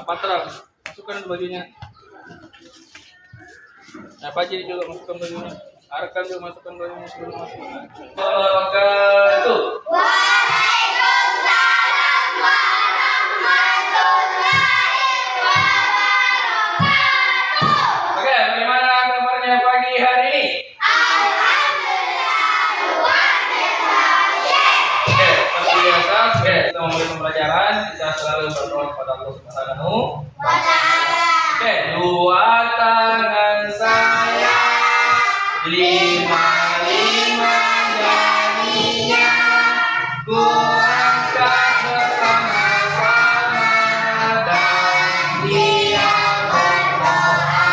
Patra, masukkan bajunya. Nah, Fajri juga masukkan bajunya. Arkan juga masukkan bajunya sebelum masuk. Wabarakatuh. Waalaikumsalam warahmatullahi wabarakatuh. Oke, bagaimana kabarnya pagi hari ini? Alhamdulillah, luar biasa. Yes. Oke, seperti biasa, kita memulai pembelajaran. Kita selalu berdoa kepada Allah Subhanahu Wa ta'ala. Oke, dua tangan saya, lima jarinya, ku angkat bersama-sama dan dia berdoa.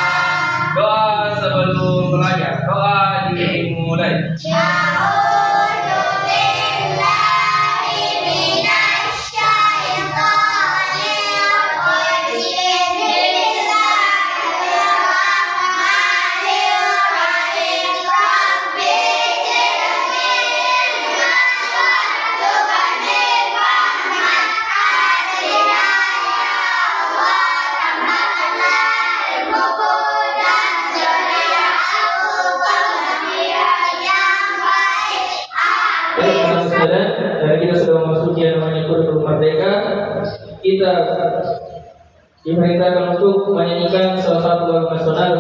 Doa sebelum belajar, doa dimulai. A'udzu billahi minasy syaithanir rajim. Bismillahirrahmanirrahim. Rabbi zidni ilma warzuqni fahman. Atina ya Allah tambahkanlah ilmuku dan zuriatku pemikiran yang baik. Baik, teman sekalian, dari kita sudah memasuki yang namanya kurikulum merdeka, kita diperintahkan untuk menyanyikan salah satu lagu nasional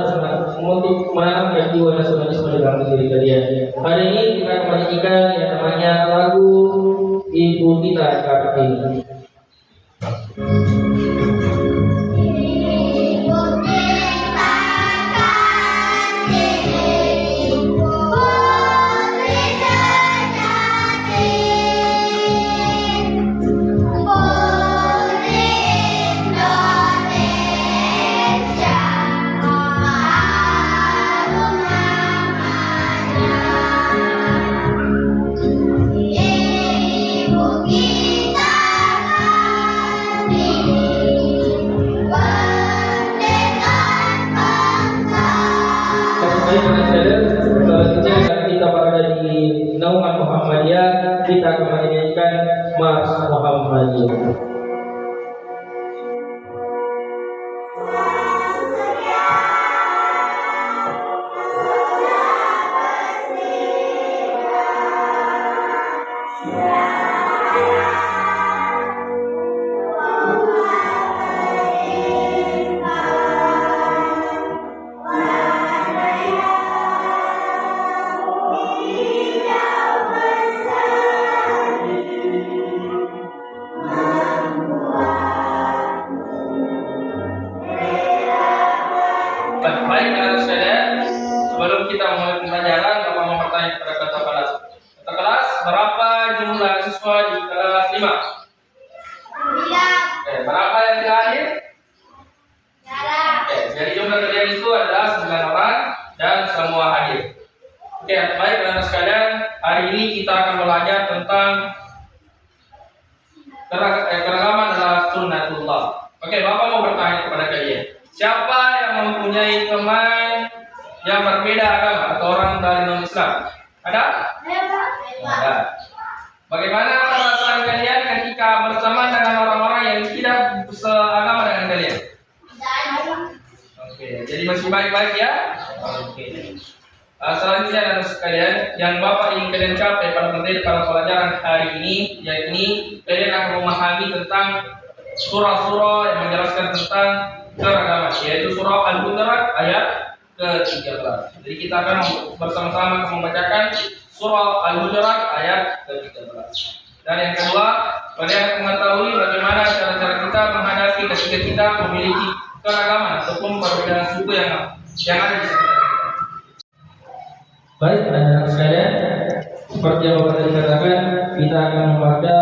untuk menanamkan jiwa nasionalisme di dalam diri kalian. Hari ini kita akan menyanyikan yang namanya lagu Ibu Kita Kartini. Ibu kita Kartini, putri sejati, putri Indonesia, harum namanya. Ibu kita Kartini, pendekar bangsa. Baik, teman sekalian, selanjutnya kita berada di naungan Muhammadiyah, kita akan menyanyikan Mars Muhammadiyah. Baik, teman sekalian, sebelum kita mulai pembelajaran, Bapak mau bertanya kepada kata kelas. Kata kelas, berapa jumlah siswa di kelas 5? Oke, berapa yang tidak hadir? Oke, jadi jumlah kalian itu adalah 9 orang dan semua hadir. Oke, baik teman sekalian, hari ini kita akan belajar tentang keragaman adalah sunnatullah. Oke, Bapak mau bertanya kepada kalian. Siapa yang mempunyai teman yang berbeda agama atau orang dari non-Islam? Ada? Ada. Bagaimana perasaan kalian ketika bersama dengan orang-orang yang tidak seagama dengan kalian? Oke, jadi masih baik-baik ya? Oke. Selanjutnya dan sekalian, yang Bapak ingin kalian capai pada materi pada pelajaran hari ini, yakni kalian akan memahami tentang surah-surah yang menjelaskan tentang keragaman, yaitu surah Al-Hujurat ayat ke-13. Jadi kita akan bersama-sama membacakan surah Al-Hujurat ayat ke-13. Dan yang kedua, kalian akan mengetahui bagaimana cara-cara kita menghadapi ketika kita memiliki keragaman ataupun perbedaan suku yang ada di sekitar kita. Baik, anak-anak sekalian, seperti yang Bapak tadi katakan, kita akan membaca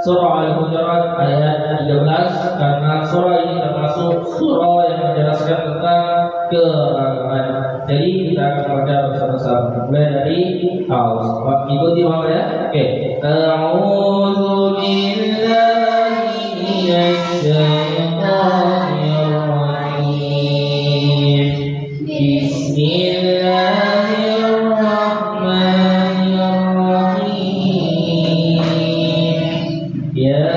surah Al-Hujurat ayat 13 karena surah ini termasuk surah yang menjelaskan tentang keragaman. Jadi kita akan membaca bersama-sama. Mulai dari Aus. Ikuti Bapak ya. Oke. A'udzu billahi minasy syaithanir rajim. Bismillahirrahmanirrahim. Ya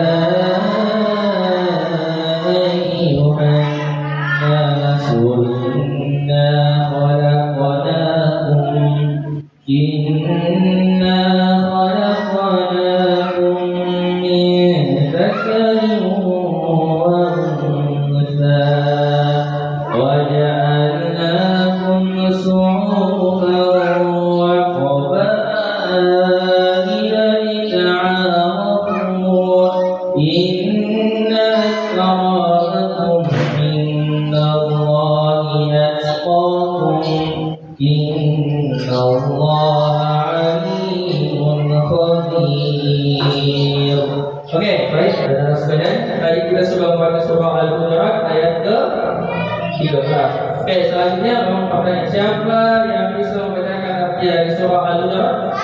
Oke, baik, saudara sekalian. Tadi kita sudah membaca surah Al-Hujurat ayat ke-13. Oke, selanjutnya mau pertanyaan siapa yang bisa membacakan arti dari surah Al-Hujurat?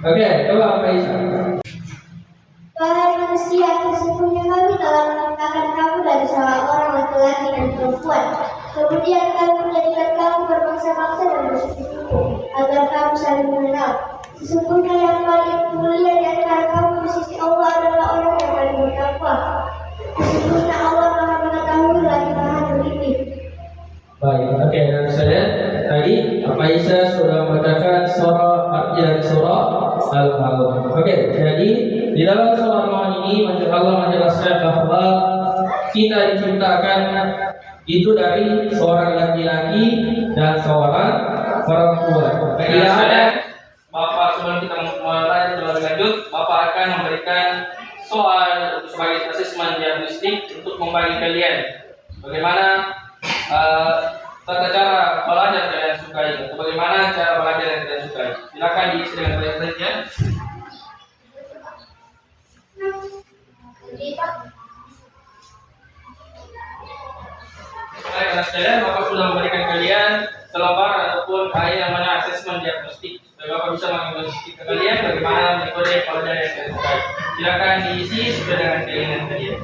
Oke, coba Pak Isa. Wahai manusia, sesungguhnya kami telah menciptakan kamu dari seorang laki-laki dan perempuan. Kemudian kami menjadikan kamu berbangsa-bangsa dan bersuku-suku, agar kamu saling mengenal. Sesungguhnya yang paling mulia di antara kamu di sisi Allah adalah orang yang paling bertakwa. Sesungguhnya Allah Maha Mengetahui lagi Maha Teliti. Baik, oke, dan saya tadi Pak Isa sudah membacakan arti dari surah Al-Mulk. Oke, jadi di dalam surah Al-Mulk ini Allah menjelaskan bahwa kita diciptakan itu dari seorang laki-laki dan seorang perempuan. Iya, Bapak sebelum kita mulai lebih lanjut, Bapak akan memberikan soal sebagai asesmen diagnostik untuk membagi kalian bagaimana tata cara belajar kalian sukai atau bagaimana cara belajar yang kalian sukai. Silakan diisi dengan pertanyaan-pertanyaan. Baik, anak sekalian, Bapak sudah memberikan kalian selembar ataupun ayat yang mana asesmen diagnostik. Supaya Bapak bisa mendiagnostik ke kalian bagaimana metode pelajaran yang kalian sukai. Silakan diisi sesuai dengan keinginan kalian.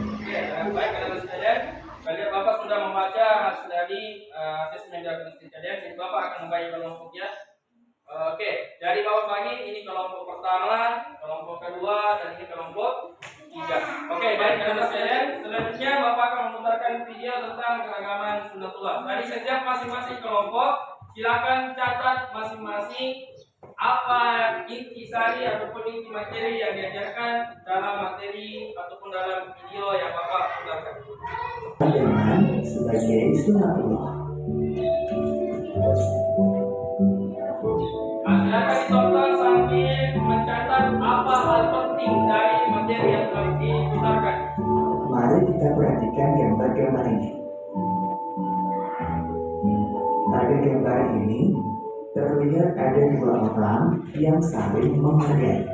Baik, anak sekalian, kalian Bapak sudah membaca hasil dari asesmen diagnostik kalian. Jadi Bapak akan membagi kelompok ya. Oke, dari Bapak bagi ini kelompok pertama, kelompok kedua, dan ini kelompok tiga. Oke, baik anak sekalian. Selanjutnya Bapak akan memutarkan video tentang keragaman Sunnatullah. Dari setiap masing-masing kelompok, silakan catat masing-masing apa intisari ataupun inti materi yang diajarkan dalam materi ataupun dalam video yang Bapak putarkan. Dengan sebagai Sunnatullah. Silakan ditonton sambil mencatat apa hal penting dari materi yang telah diputarkan. Mari kita perhatikan gambar-gambar ini. Pada gambar ini terlihat ada dua orang yang saling menghargai.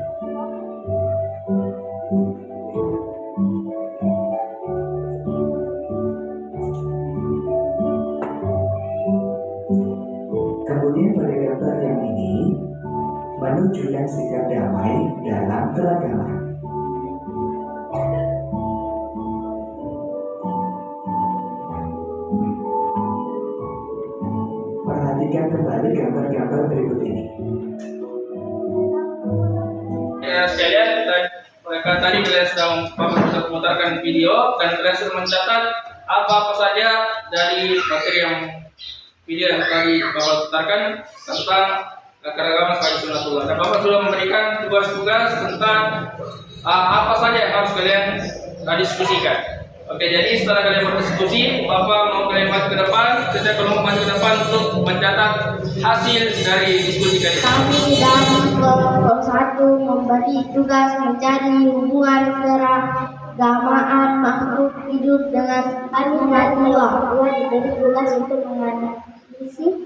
Kemudian pada gambar yang ini menunjukkan sikap damai dalam keragaman. Perhatikan kembali gambar-gambar berikut ini. Ya, sekalian, tadi kalian sudah memutarkan video dan kalian sudah mencatat apa saja dari materi yang video yang tadi Bapak putarkan tentang keragaman sebagai Sunnatullah. Dan Bapak sudah memberikan tugas-tugas tentang apa saja yang harus kalian diskusikan. Oke, jadi setelah kalian berdiskusi, Bapak mau kalian maju ke depan, setiap kelompok maju ke depan untuk mencatat hasil dari diskusi kalian. Kami dalam kelompok 1 memberi tugas mencari hubungan keragamaan makhluk hidup dengan Sunnatullah. Dua diberi tugas untuk menganalisis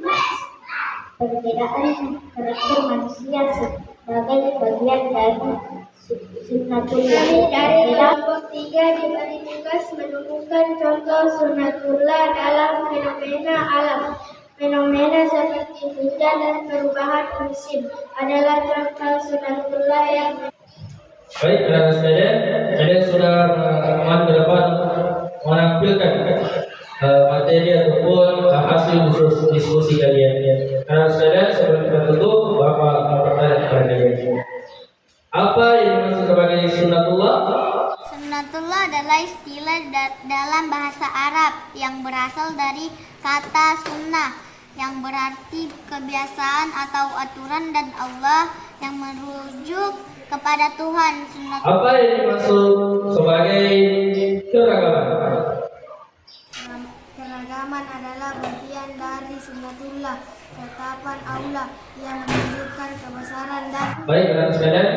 perbedaan karakter manusia sebagai bagian dari Sunnatullah. Dari kelompok 3 diberi tugas menemukan contoh Sunnatullah dalam fenomena alam. Fenomena seperti hujan dan perubahan musim adalah contoh Sunnatullah yang. Baik, anak sekalian, kalian sudah ke depan menampilkan materi ataupun hasil diskusi kalian. Anak sekalian, sebelum kita tutup, Bapak bertanya kepada kalian. Apa yang dimaksud sebagai Sunnatullah? Sunnatullah adalah istilah dalam bahasa Arab yang berasal dari kata sunnah yang berarti kebiasaan atau aturan dan Allah yang merujuk kepada Tuhan. Sunnatullah. Apa yang dimaksud sebagai keragaman? Keragaman adalah bagian dari Sunnatullah, ketetapan Allah yang menunjukkan kebesaran dan. Baik, anak sekalian,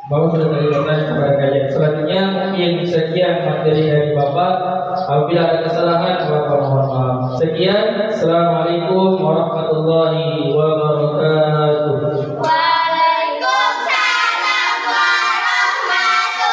Bapak sudah tadi bertanya kepada kalian. Selanjutnya mungkin sekian materi dari Bapak. Apabila ada kesalahan, Bapak mohon maaf. Sekian, Assalamualaikum warahmatullahi wabarakatuh. Waalaikumsalam warahmatullahi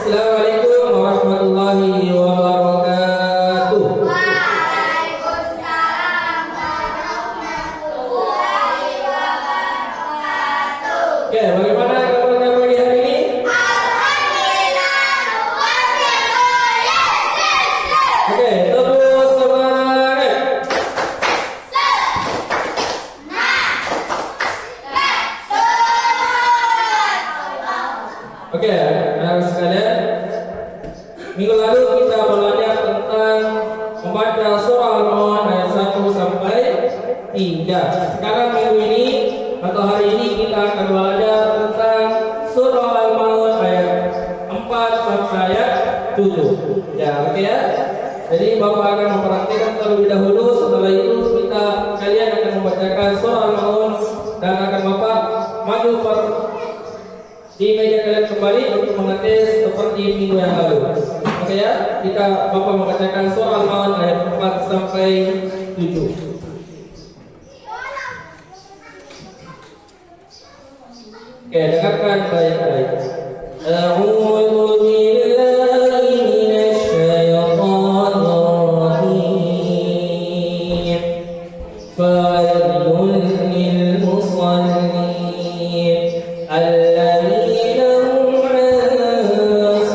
Assalamualaikum warahmatullahi wabarakatuh. Oke, bagaimana kabarnya pagi hari ini? Oke, terus semangat. Oke, anak sekalian, minggu lalu kita belajar tentang membaca surah Al-Maun ayat 1 sampai 3. Sekarang minggu ini atau hari ini kita akan belajar tentang surah Al-Maun ayat 4 sampai ayat 7. Ya, oke ya. Jadi Bapak akan mempraktikkan terlebih dahulu. Setelah itu kalian akan membacakan surah Al-Maun dan akan Bapak maju di meja kalian kembali untuk mengetes seperti minggu yang lalu. Oke ya, kita Bapak membacakan surah Al-Maun ayat 4 sampai 7. Oke, dengarkan baik-baik. A'udzu billahi minasyaitonir rajim. Fawailun lil musallin alladzina hum 'an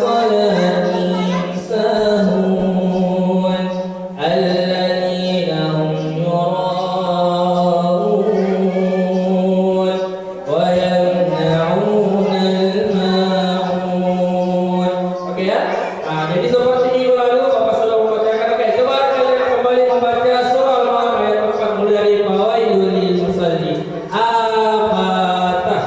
salatihim sahun alladzina hum yura'un wa yamna'una al-ma'un. Oke ya. Jadi seperti minggu lalu Bapak sudah membacakan. Oke, coba kalian kembali membaca surah Al-Maun ayat 4 mulai dari fawailul lil musallin. Al-Fatah.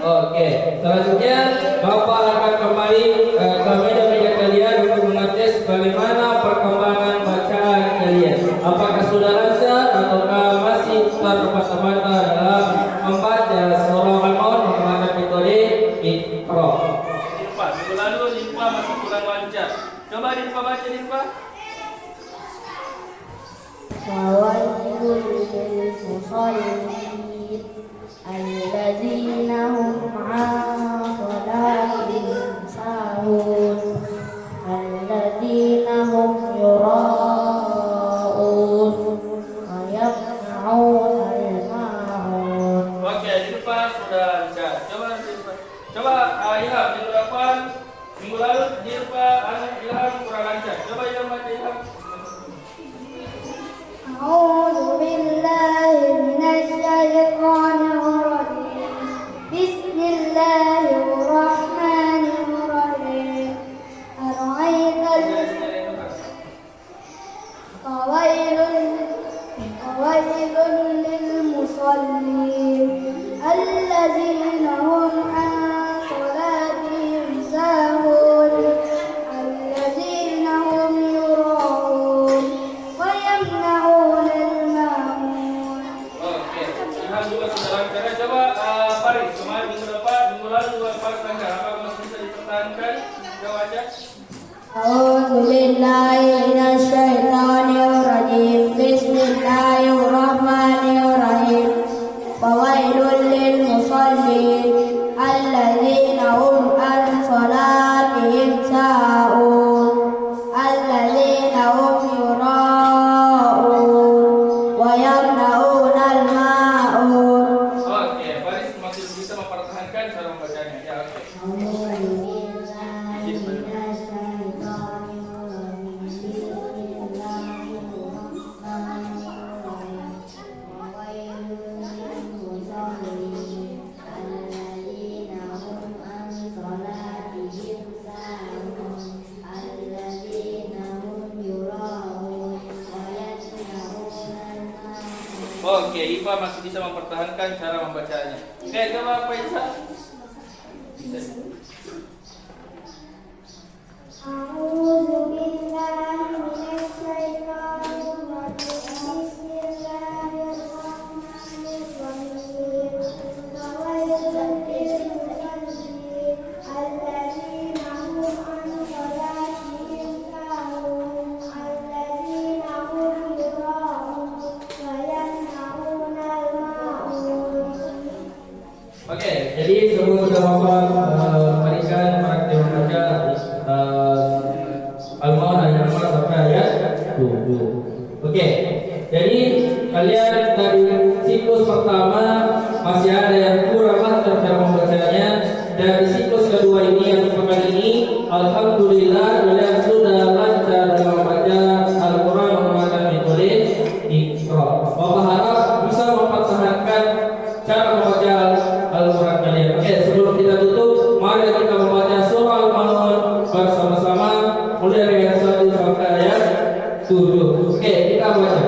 Oke, selanjutnya Bapak akan kembali ke meja-meja kalian untuk mengetes bagaimana perkembangan bacaan kalian. Apakah sudah lancar ataukah masih terbata-bata dalam membaca surah Al-Maun menggunakan metode Iqra? Limpa, minggu lalu Limpa masih kurang lancar. Coba Limpa baca Limpa. فويل للمصلين الذين هم عن صلاتهم ساهون الذين هم يراءون ويمنعون الماعون. Oke, Limpa sudah lancar. Coba Ilham minggu depan, minggu lalu Limpa Ilham kurang lancar. Coba Ilham baca Ilham. أعوذ بالله من الشيطان الرجيم بسم الله الرحمن الرحيم أرأيت فويل للمصلين الذين هم عن صلاتهم ساهون الذين هم يراءون ويمنعون الماعون. Oke, Ilham juga sudah lancar. Coba Faris, kemarin minggu lalu juga Faris lancar. Apa masih bisa dipertahankan? Coba aja. أعوذ بالله من الشيطان الرجيم بسم الله الرحمن الرحيم فويل للمصلين الذين هم عن صلاتهم ساهون الذين هم يراءون ويمنعون الماعون. Oke, Faris masih bisa mempertahankan cara membacanya. Ya, oke. Oke, Ipa masih bisa mempertahankan cara membacanya. Oke, coba Faisal. أعوذ بالله من الشيطان الرجيم بسم الله الرحمن الرحيم Jadi sebelum kita Bapak berikan praktek membaca Al-Maun ayat 4 sampai ayat 7. Oke. Jadi kalian dari siklus pertama masih ada yang kurang cara membacanya, dan di siklus kedua ini yang pekan ini alhamdulillah kalian sudah lancar dalam membaca Al-Quran menggunakan metode Iqra. Bapak harap bisa mempertahankan cara membaca Al-Quran kalian. Oke, sebelum kita tutup, mari kita membaca surah Al-Maun bersama-sama mulai dari ayat 1 sampai ayat 7. Oke, kita baca.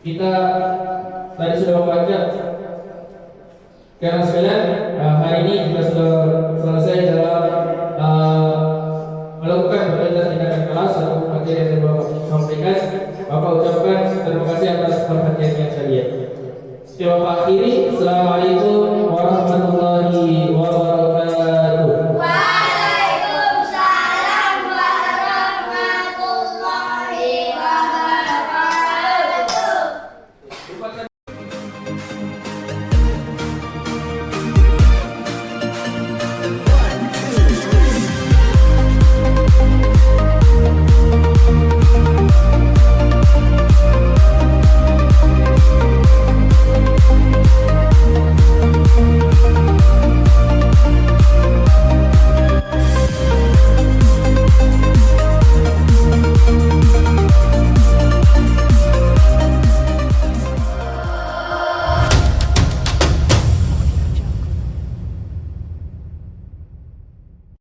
Kita tadi sudah membaca. Karena sekalian hari ini kita sudah selesai dalam melakukan berbagai tindakan kelas atau materi yang Bapak sampaikan. Bapak ucapkan terima kasih atas perhatiannya kalian. Bapak akhiri. Assalamualaikum warahmatullahi wabarakatuh.